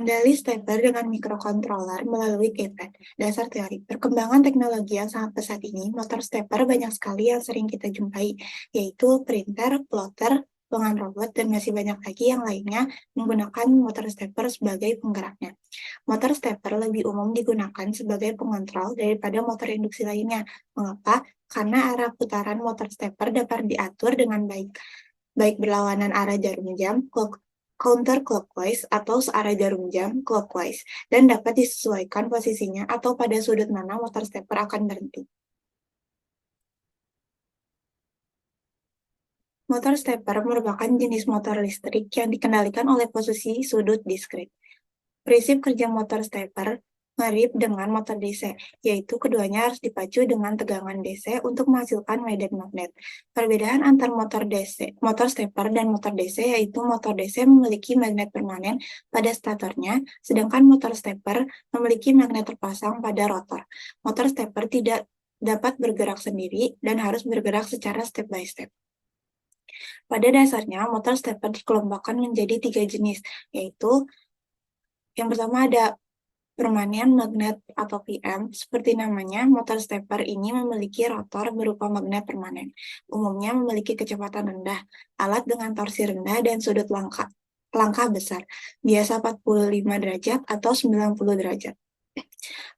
Kendali stepper dengan mikrokontroler melalui keypad. Dasar teori. Perkembangan teknologi yang sangat pesat ini, motor stepper banyak sekali yang sering kita jumpai, yaitu printer, plotter, lengan robot, dan masih banyak lagi yang lainnya menggunakan motor stepper sebagai penggeraknya. Motor stepper lebih umum digunakan sebagai pengontrol daripada motor induksi lainnya. Mengapa? Karena arah putaran motor stepper dapat diatur dengan baik, baik berlawanan arah jarum jam, counterclockwise atau searah jarum jam, clockwise, dan dapat disesuaikan posisinya atau pada sudut mana motor stepper akan berhenti. Motor stepper merupakan jenis motor listrik yang dikendalikan oleh posisi sudut diskrit. Prinsip kerja motor stepper mirip dengan motor DC, yaitu keduanya harus dipacu dengan tegangan DC untuk menghasilkan medan magnet. Perbedaan antar motor stepper dan motor DC yaitu motor DC memiliki magnet permanen pada statornya, sedangkan motor stepper memiliki magnet terpasang pada rotor. Motor stepper tidak dapat bergerak sendiri dan harus bergerak secara step by step. Pada dasarnya, motor stepper dikelompokkan menjadi 3 jenis, yaitu yang pertama ada permanen magnet atau PM. Seperti namanya, motor stepper ini memiliki rotor berupa magnet permanen. Umumnya memiliki kecepatan rendah, alat dengan torsi rendah dan sudut langkah besar, biasa 45 derajat atau 90 derajat.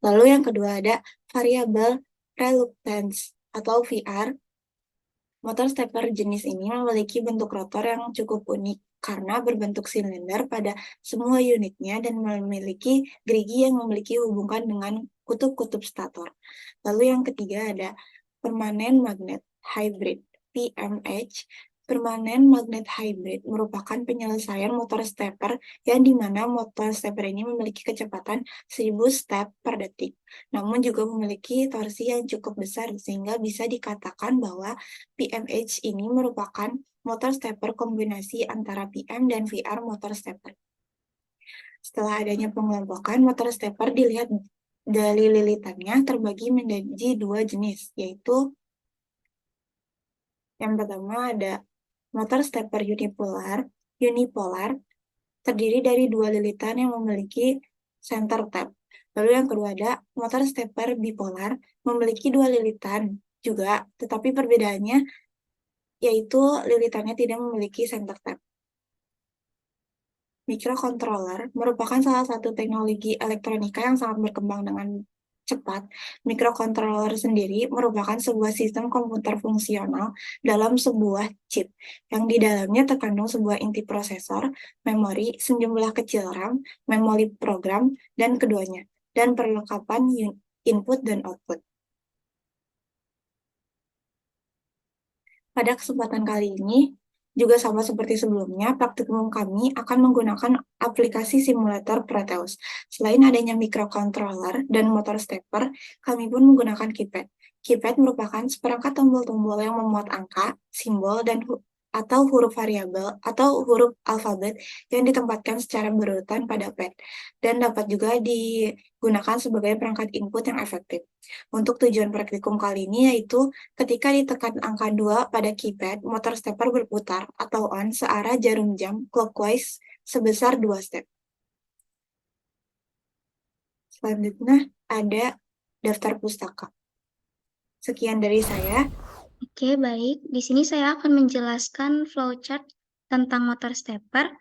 Lalu yang kedua ada variable reluctance atau VR. Motor stepper jenis ini memiliki bentuk rotor yang cukup unik karena berbentuk silinder pada semua unitnya dan memiliki gerigi yang memiliki hubungan dengan kutub-kutub stator. Lalu yang ketiga ada permanen magnet hybrid, PMH. Permanen magnet hybrid merupakan penyelesaian motor stepper yang dimana motor stepper ini memiliki kecepatan 1000 step per detik, namun juga memiliki torsi yang cukup besar sehingga bisa dikatakan bahwa PMH ini merupakan motor stepper kombinasi antara PM dan VR motor stepper. Setelah adanya pengelompokan, motor stepper dilihat dari lilitannya terbagi menjadi 2 jenis, yaitu yang pertama ada motor stepper unipolar terdiri dari 2 lilitan yang memiliki center tap. Lalu yang kedua ada motor stepper bipolar memiliki 2 lilitan juga, tetapi perbedaannya yaitu lilitannya tidak memiliki center tap. Microcontroller merupakan salah satu teknologi elektronika yang sangat berkembang dengan cepat. Microcontroller sendiri merupakan sebuah sistem komputer fungsional dalam sebuah chip, yang di dalamnya terkandung sebuah inti prosesor, memori, sejumlah kecil RAM, memori program, dan keduanya, dan perlengkapan input dan output. Pada kesempatan kali ini, juga sama seperti sebelumnya, praktikum kami akan menggunakan aplikasi simulator Proteus. Selain adanya microcontroller dan motor stepper, kami pun menggunakan keypad. Keypad merupakan seperangkat tombol-tombol yang memuat angka, simbol, dan atau huruf variabel atau huruf alfabet yang ditempatkan secara berurutan pada pad, dan dapat juga digunakan sebagai perangkat input yang efektif. Untuk tujuan praktikum kali ini yaitu ketika ditekan angka 2 pada keypad, motor stepper berputar atau on searah jarum jam clockwise sebesar 2 step. Selanjutnya ada daftar pustaka. Sekian dari saya. Oke, baik. Di sini saya akan menjelaskan flowchart tentang motor stepper.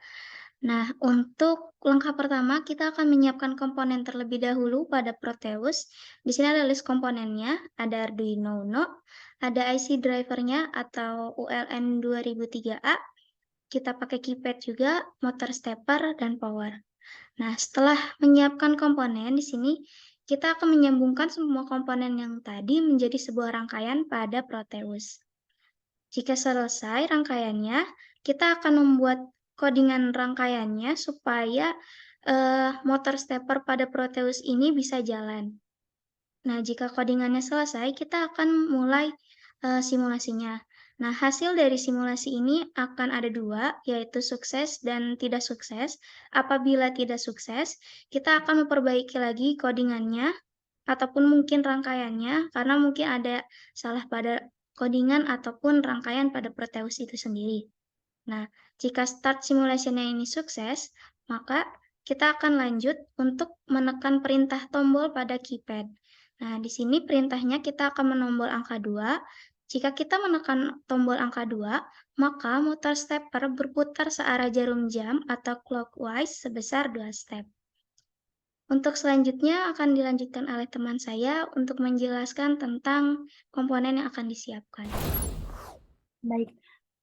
Nah, untuk langkah pertama, kita akan menyiapkan komponen terlebih dahulu pada Proteus. Di sini ada list komponennya, ada Arduino Uno, ada IC drivernya atau ULN 2003A, kita pakai keypad juga, motor stepper, dan power. Nah, setelah menyiapkan komponen di sini, kita akan menyambungkan semua komponen yang tadi menjadi sebuah rangkaian pada Proteus. Jika selesai rangkaiannya, kita akan membuat codingan rangkaiannya supaya motor stepper pada Proteus ini bisa jalan. Nah, jika codingannya selesai, kita akan mulai simulasinya. Nah, hasil dari simulasi ini akan ada 2, yaitu sukses dan tidak sukses. Apabila tidak sukses, kita akan memperbaiki lagi codingannya ataupun mungkin rangkaiannya, karena mungkin ada salah pada codingan ataupun rangkaian pada Proteus itu sendiri. Nah, jika start simulasinya ini sukses, maka kita akan lanjut untuk menekan perintah tombol pada keypad. Nah, di sini perintahnya kita akan menombol angka 2. Jika kita menekan tombol angka 2, maka motor stepper berputar searah jarum jam atau clockwise sebesar 2 step. Untuk selanjutnya akan dilanjutkan oleh teman saya untuk menjelaskan tentang komponen yang akan disiapkan. Baik,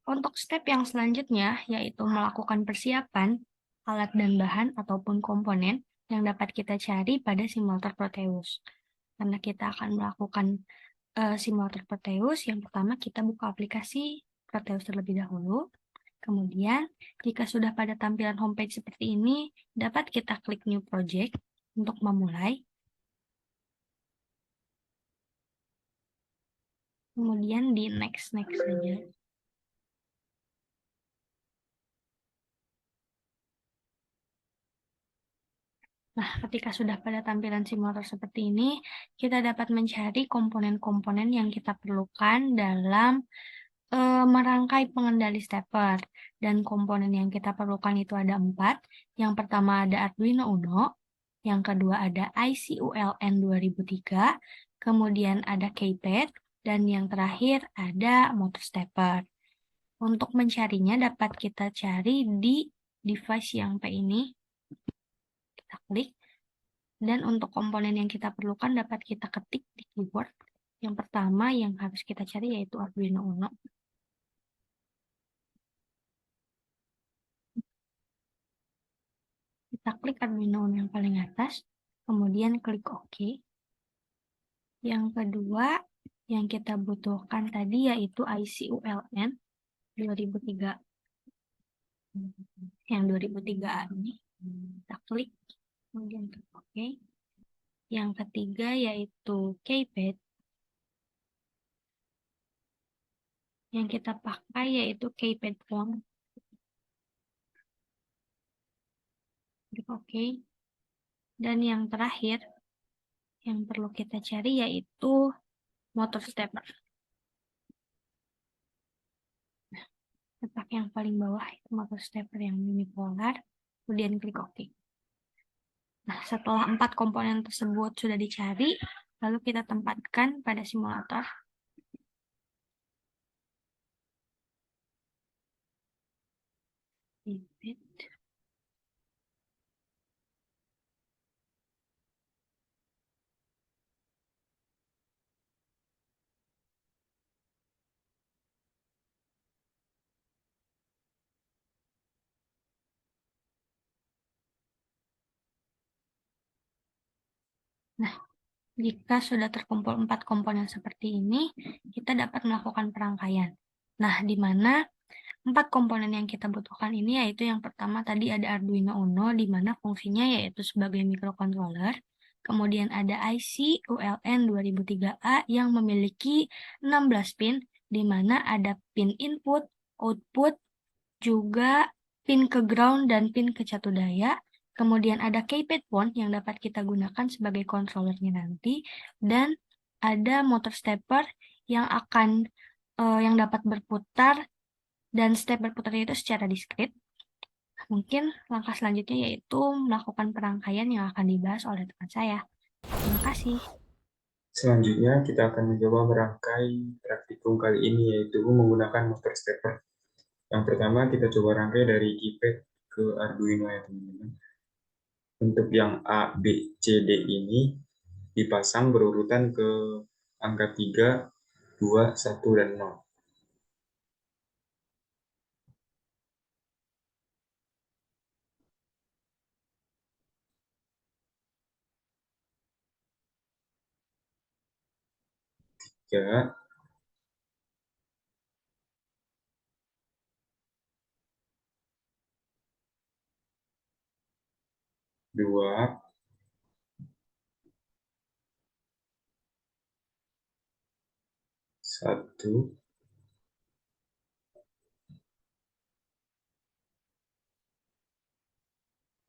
untuk step yang selanjutnya yaitu melakukan persiapan alat dan bahan ataupun komponen yang dapat kita cari pada simulator Proteus. Karena kita akan melakukan simulator Proteus, yang pertama kita buka aplikasi Proteus terlebih dahulu. Kemudian, jika sudah pada tampilan homepage seperti ini, dapat kita klik New Project untuk memulai. Kemudian di next saja. Nah, ketika sudah pada tampilan simulator seperti ini, kita dapat mencari komponen-komponen yang kita perlukan dalam merangkai pengendali stepper. Dan komponen yang kita perlukan itu ada 4. Yang pertama ada Arduino Uno, yang kedua ada IC ULN 2003, kemudian ada keypad, dan yang terakhir ada motor stepper. Untuk mencarinya dapat kita cari di device yang P ini. Kita klik. Dan untuk komponen yang kita perlukan dapat kita ketik di keyboard. Yang pertama yang harus kita cari yaitu Arduino Uno. Kita klik Arduino Uno yang paling atas, kemudian klik OK. Yang kedua yang kita butuhkan tadi yaitu IC ULN 2003. Yang 2003 ini kita klik, kemudian klik OK. Yang ketiga yaitu keypad. Yang kita pakai yaitu keypad phone. Klik OK. Dan yang terakhir yang perlu kita cari yaitu motor stepper. Nah, letak yang paling bawah itu motor stepper yang unipolar, kemudian klik OK. Nah, setelah 4 komponen tersebut sudah dicari, lalu kita tempatkan pada simulator. Nah, jika sudah terkumpul 4 komponen seperti ini, kita dapat melakukan perangkaian. Nah, di mana 4 komponen yang kita butuhkan ini yaitu yang pertama tadi ada Arduino Uno, di mana fungsinya yaitu sebagai microcontroller. Kemudian ada IC ULN 2003A yang memiliki 16 pin, di mana ada pin input, output, juga pin ke ground dan pin ke catu daya. Kemudian ada keypad phone yang dapat kita gunakan sebagai controllernya nanti, dan ada motor stepper yang yang dapat berputar, dan step berputarnya itu secara diskrit. Mungkin langkah selanjutnya yaitu melakukan perangkaian yang akan dibahas oleh teman saya. Terima kasih. Selanjutnya, kita akan mencoba merangkai praktikum kali ini, yaitu menggunakan motor stepper. Yang pertama, kita coba rangkai dari keypad ke Arduino ya teman-teman. Untuk yang A, B, C, D ini dipasang berurutan ke angka 3, 2, 1, dan 0. Tiga, 2, 1,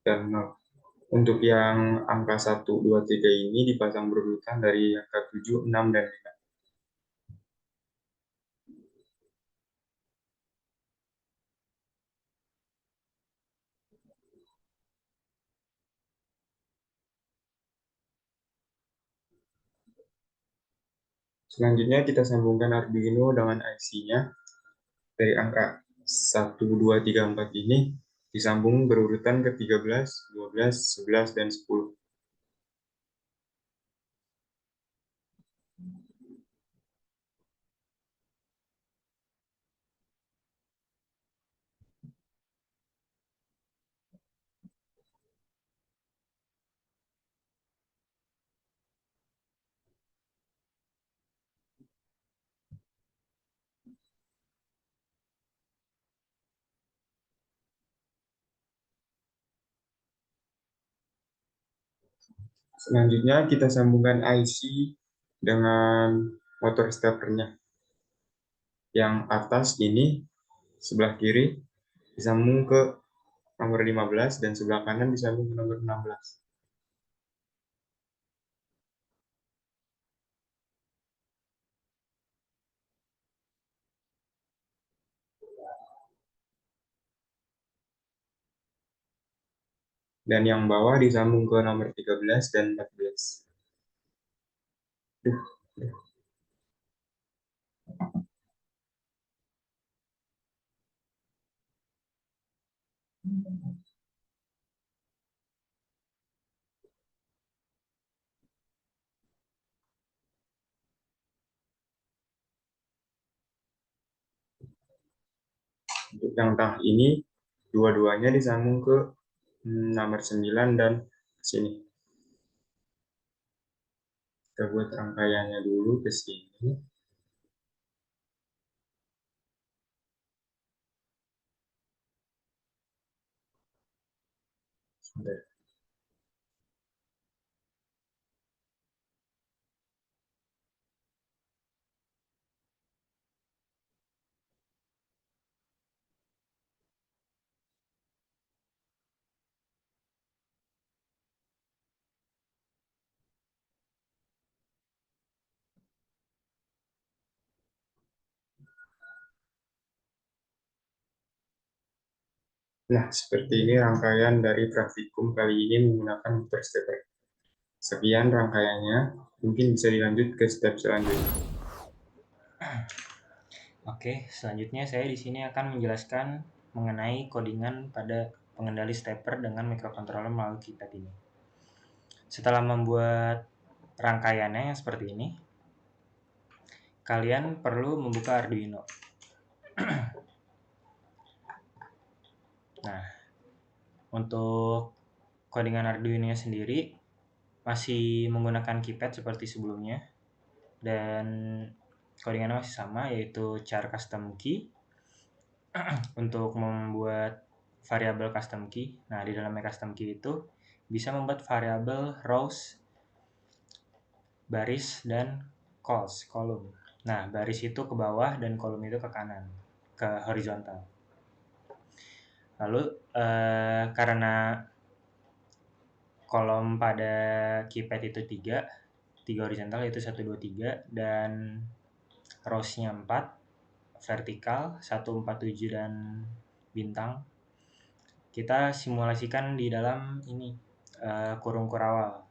dan 0. Untuk yang angka 1, 2, 3 ini dipasang berurutan dari angka 7, 6, dan 5. Selanjutnya kita sambungkan Arduino dengan IC-nya. Dari angka 1, 2, 3, 4 ini disambung berurutan ke 13, 12, 11, dan 10. Selanjutnya kita sambungkan IC dengan motor steppernya. Yang atas ini sebelah kiri disambung ke nomor 15 dan sebelah kanan disambung ke nomor 16. Dan yang bawah disambung ke nomor 13 dan 14. Untuk yang tengah ini, dua-duanya disambung ke nomor 9 dan sini. Kita buat rangkaiannya dulu ke sini. Nah, seperti ini rangkaian dari praktikum kali ini menggunakan motor stepper. Sekian rangkaiannya, mungkin bisa dilanjut ke step selanjutnya. Oke, selanjutnya saya di sini akan menjelaskan mengenai codingan pada pengendali stepper dengan microcontroller melalui keypad ini. Setelah membuat rangkaiannya yang seperti ini, kalian perlu membuka Arduino. Nah, untuk codingan Arduino sendiri masih menggunakan keypad seperti sebelumnya, dan codingannya masih sama, yaitu char custom key untuk membuat variabel custom key. Nah, di dalamnya custom key itu bisa membuat variabel rows, baris, dan kolom. Nah, baris itu ke bawah dan kolom itu ke kanan, ke horizontal. Lalu karena kolom pada keypad itu 3 horizontal yaitu 1, 2, 3, dan rows-nya 4 vertikal, 1, 4, 7, dan bintang. Kita simulasikan di dalam ini kurung kurawal.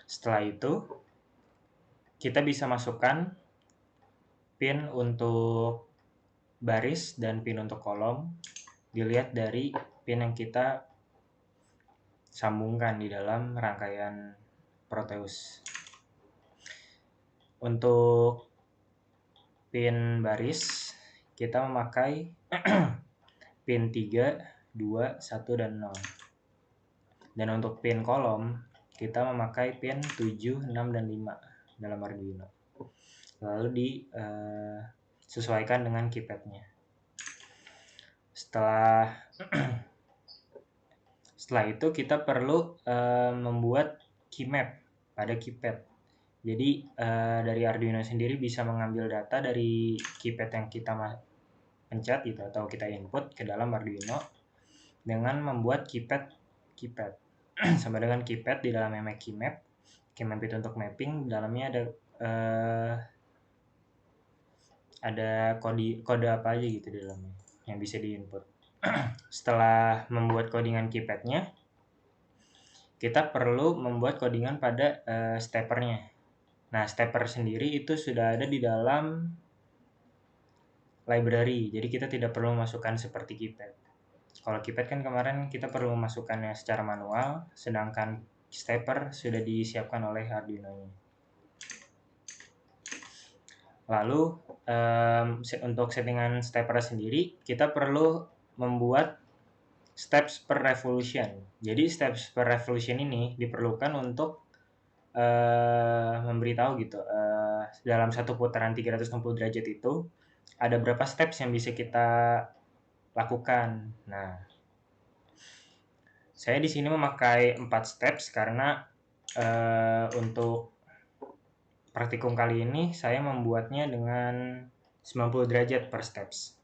Setelah itu kita bisa masukkan pin untuk baris dan pin untuk kolom. Dilihat dari pin yang kita sambungkan di dalam rangkaian Proteus. Untuk pin baris kita memakai pin 3, 2, 1, dan 0. Dan untuk pin kolom kita memakai pin 7, 6, dan 5 dalam Arduino. Lalu disesuaikan dengan keypadnya. Setelah itu kita perlu membuat keymap pada keypad. Jadi dari Arduino sendiri bisa mengambil data dari keypad yang kita pencet gitu, atau kita input ke dalam Arduino dengan membuat keypad sama dengan keypad di dalamnya make keymap. Keymap itu untuk mapping, dalamnya ada kode apa aja gitu di dalamnya yang bisa diinput. Setelah membuat codingan keypadnya, kita perlu membuat codingan pada steppernya. Nah, stepper sendiri itu sudah ada di dalam library, jadi kita tidak perlu memasukkan seperti keypad. Kalau keypad kan kemarin kita perlu memasukkannya secara manual, sedangkan stepper sudah disiapkan oleh Arduino-nya. Lalu untuk settingan stepper sendiri, kita perlu membuat steps per revolution. Jadi steps per revolution ini diperlukan untuk memberitahu gitu, dalam satu putaran 360 derajat itu ada berapa steps yang bisa kita lakukan. Nah, saya di sini memakai 4 steps karena untuk praktikum kali ini saya membuatnya dengan 90 derajat per steps.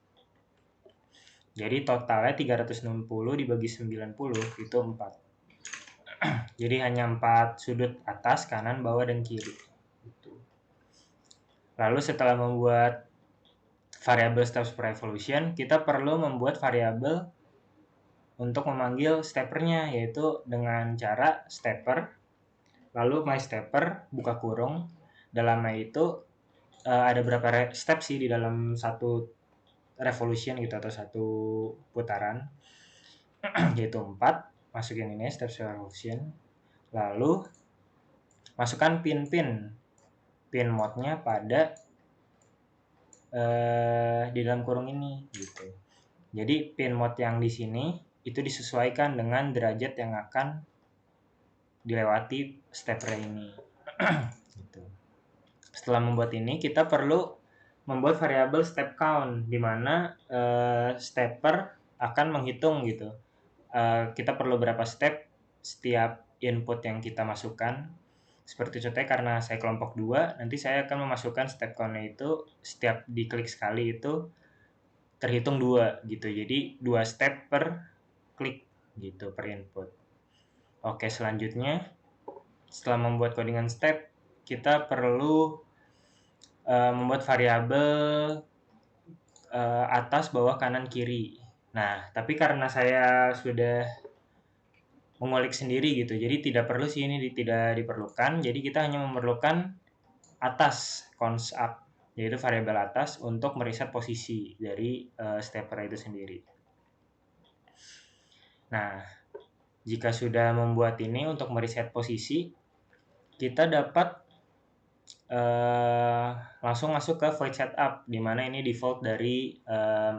Jadi totalnya 360 dibagi 90 itu 4. Jadi hanya 4 sudut atas, kanan, bawah, dan kiri. Lalu setelah membuat variabel steps per revolution, kita perlu membuat variabel untuk memanggil steppernya, yaitu dengan cara stepper, lalu myStepper, buka kurung, dalamnya itu ada berapa step sih di dalam satu revolution gitu, atau satu putaran, yaitu 4, masukin ini steps per revolution, lalu masukkan pin mode-nya pada di dalam kurung ini gitu. Jadi pin mode yang di sini itu disesuaikan dengan derajat yang akan dilewati stepper ini. Gitu. Setelah membuat ini, kita perlu membuat variabel step count, di mana stepper akan menghitung gitu. Kita perlu berapa step setiap input yang kita masukkan. Seperti contohnya, karena saya kelompok 2, nanti saya akan memasukkan step count-nya itu setiap diklik sekali itu terhitung 2 gitu. Jadi 2 step per klik gitu, per input. Oke, selanjutnya setelah membuat codingan step, kita perlu membuat variabel atas, bawah, kanan, kiri. Nah, tapi karena saya sudah mengulik sendiri gitu, jadi tidak perlu sih, ini tidak diperlukan. Jadi kita hanya memerlukan atas, cons up, yaitu variabel atas untuk mereset posisi dari stepper itu sendiri. Nah, jika sudah membuat ini untuk mereset posisi, kita dapat langsung masuk ke void setup, di mana ini default dari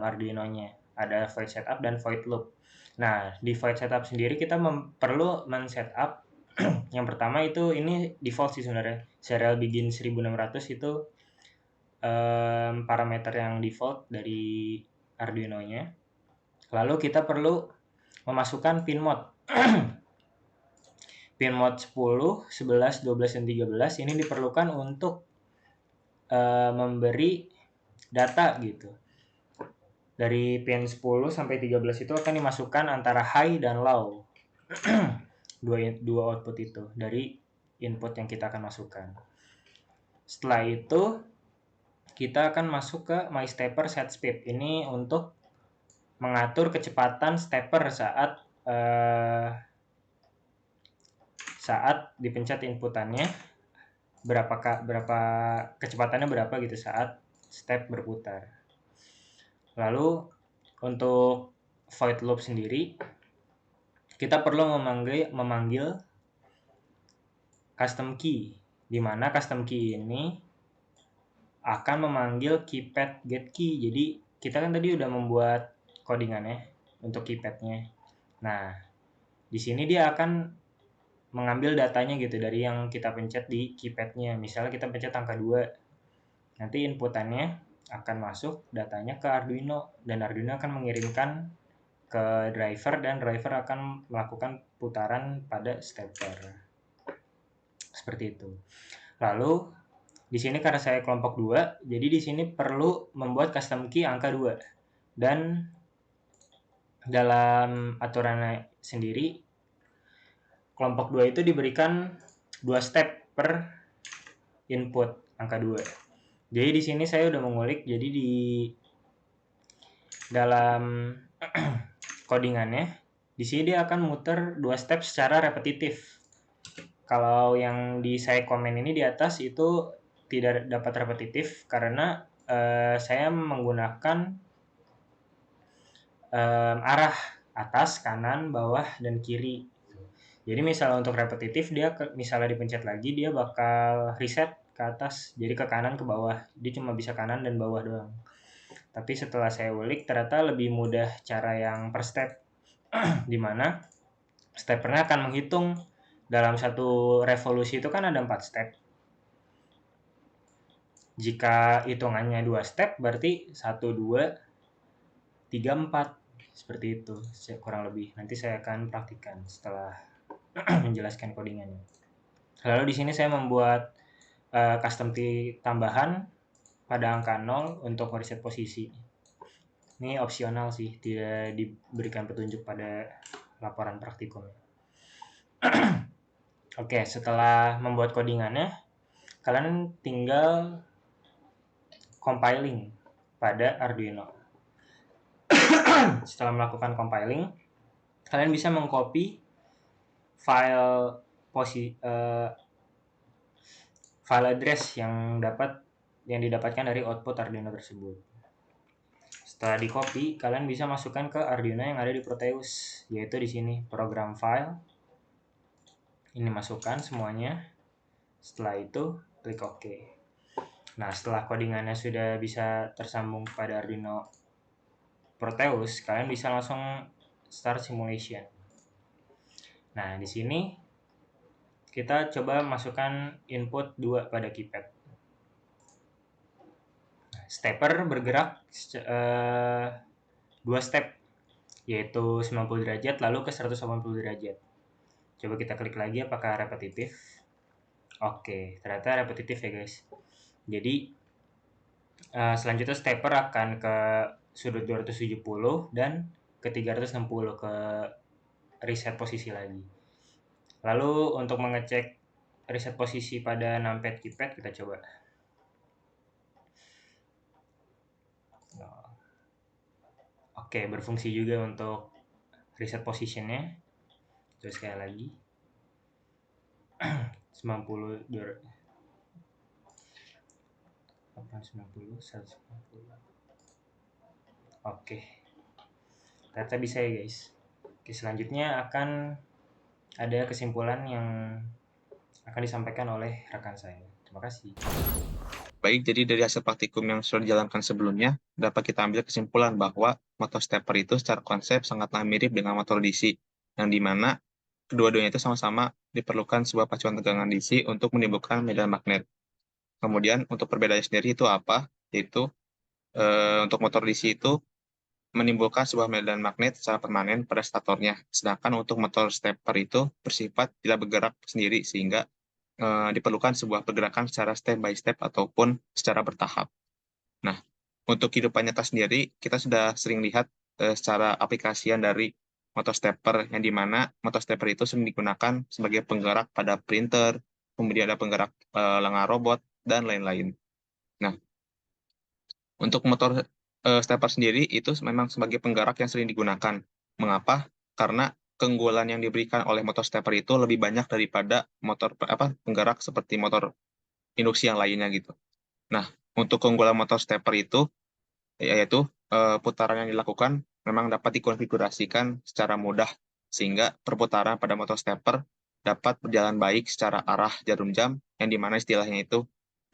Arduino-nya. Ada void setup dan void loop. Nah, di void setup sendiri kita perlu men-setup yang pertama itu, ini default sih sebenarnya, serial begin 1600 itu parameter yang default dari Arduino-nya. Lalu kita perlu memasukkan pin mode. Pin mode 10, 11, 12, dan 13 ini diperlukan untuk memberi data gitu. Dari pin 10 sampai 13 itu akan dimasukkan antara high dan low. dua output itu dari input yang kita akan masukkan. Setelah itu kita akan masuk ke myStepper set speed. Ini untuk mengatur kecepatan stepper saat dipencet inputannya, berapa kecepatannya berapa gitu saat step berputar. Lalu untuk void loop sendiri, kita perlu memanggil custom key, di mana custom key ini akan memanggil keypad get key. Jadi kita kan tadi udah membuat codingannya untuk keypadnya. Nah, di sini dia akan mengambil datanya gitu dari yang kita pencet di keypadnya. Misalnya kita pencet angka 2, nanti inputannya akan masuk datanya ke Arduino, dan Arduino akan mengirimkan ke driver, dan driver akan melakukan putaran pada stepper. Seperti itu. Lalu di sini karena saya kelompok 2, jadi di sini perlu membuat custom key angka 2. Dan dalam aturannya sendiri, kelompok 2 itu diberikan 2 step per input angka 2. Jadi di sini saya udah mengulik, jadi di dalam codingannya di sini dia akan muter 2 step secara repetitif. Kalau yang di saya komen ini di atas itu tidak dapat repetitif karena saya menggunakan arah atas, kanan, bawah, dan kiri. Jadi misalnya untuk repetitif dia misalnya dipencet lagi dia bakal reset ke atas, jadi ke kanan ke bawah. Dia cuma bisa kanan dan bawah doang. Tapi setelah saya ulik ternyata lebih mudah cara yang per step, di mana steppernya akan menghitung dalam satu revolusi itu kan ada 4 step. Jika hitungannya 2 step berarti 1, 2, 3, 4. Seperti itu kurang lebih. Nanti saya akan praktikkan setelah menjelaskan codingannya. Lalu di sini saya membuat custom key tambahan pada angka 0 untuk reset posisi. Ini opsional sih, tidak diberikan petunjuk pada laporan praktikum. Oke, setelah membuat codingannya, kalian tinggal compiling pada Arduino. Setelah melakukan compiling, kalian bisa mengcopy file file address yang didapatkan dari output Arduino tersebut. Setelah di copy, kalian bisa masukkan ke Arduino yang ada di Proteus, yaitu di sini program file. Ini masukkan semuanya. Setelah itu klik OK. Nah, setelah codingannya sudah bisa tersambung pada Arduino Proteus, kalian bisa langsung start simulation. Nah, di sini kita coba masukkan input 2 pada keypad. Stepper bergerak 2 step, yaitu 90 derajat lalu ke 180 derajat. Coba kita klik lagi apakah repetitif. Oke, ternyata repetitif ya guys. Jadi selanjutnya stepper akan ke sudut 270 dan ke 360 ke reset posisi lagi. Lalu untuk mengecek reset posisi pada numpad keypad kita coba. Oke, berfungsi juga untuk reset positionnya. Terus sekali lagi 90 890 190. Oke, ternyata bisa ya guys. Oke, selanjutnya akan ada kesimpulan yang akan disampaikan oleh rekan saya. Terima kasih. Baik, jadi dari hasil praktikum yang sudah dijalankan sebelumnya, dapat kita ambil kesimpulan bahwa motor stepper itu secara konsep sangatlah mirip dengan motor DC, yang dimana kedua-duanya itu sama-sama diperlukan sebuah pacuan tegangan DC untuk menimbulkan medan magnet. Kemudian untuk perbedaannya sendiri itu apa? Yaitu untuk motor DC itu menimbulkan sebuah medan magnet secara permanen pada statornya, sedangkan untuk motor stepper itu bersifat tidak bergerak sendiri sehingga diperlukan sebuah pergerakan secara step by step ataupun secara bertahap. Nah, untuk kehidupan nyata sendiri, kita sudah sering lihat secara aplikasian dari motor stepper, yang dimana motor stepper itu sering digunakan sebagai penggerak pada printer, kemudian ada penggerak lengan robot, dan lain-lain. Nah, untuk motor stepper sendiri itu memang sebagai penggerak yang sering digunakan. Mengapa? Karena keunggulan yang diberikan oleh motor stepper itu lebih banyak daripada motor penggerak seperti motor induksi yang lainnya gitu. Nah, untuk keunggulan motor stepper itu yaitu putaran yang dilakukan memang dapat dikonfigurasikan secara mudah sehingga perputaran pada motor stepper dapat berjalan baik secara arah jarum jam, yang dimana istilahnya itu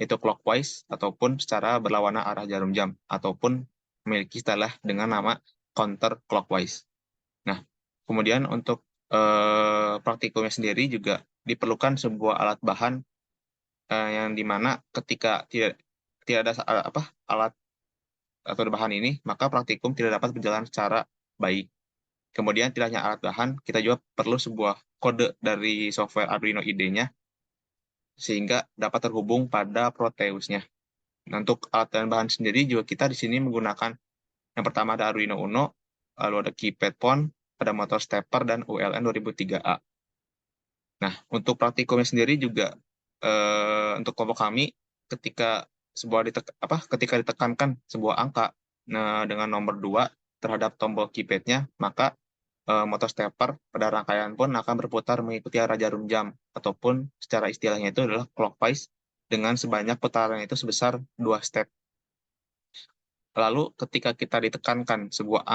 clockwise ataupun secara berlawanan arah jarum jam, ataupun memiliki istilah dengan nama counter clockwise. Nah, kemudian untuk praktikumnya sendiri juga diperlukan sebuah alat bahan yang dimana ketika tidak ada alat atau bahan ini, maka praktikum tidak dapat berjalan secara baik. Kemudian tidak hanya alat bahan, kita juga perlu sebuah kode dari software Arduino IDE-nya sehingga dapat terhubung pada Proteus-nya. Nah, untuk alat dan bahan sendiri juga kita di sini menggunakan yang pertama ada Arduino Uno, lalu ada keypad phone, ada motor stepper, dan ULN 2003A. Nah, untuk praktikumnya sendiri juga untuk kelompok kami ketika ketika ditekankan sebuah angka dengan nomor 2 terhadap tombol keypad-nya, maka motor stepper pada rangkaian pun akan berputar mengikuti arah jarum jam, ataupun secara istilahnya itu adalah clockwise, dengan sebanyak putaran itu sebesar 2 step. Lalu ketika kita ditekankan sebuah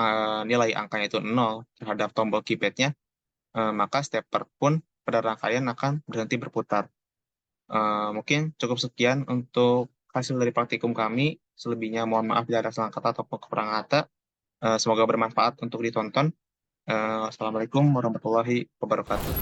nilai angkanya itu 0 terhadap tombol keypadnya, maka stepper pun pada rangkaian akan berhenti berputar. Mungkin cukup sekian untuk hasil dari praktikum kami. Selebihnya mohon maaf bila ada salah kata ataupun kekurangan kata. Semoga bermanfaat untuk ditonton. Assalamualaikum warahmatullahi wabarakatuh.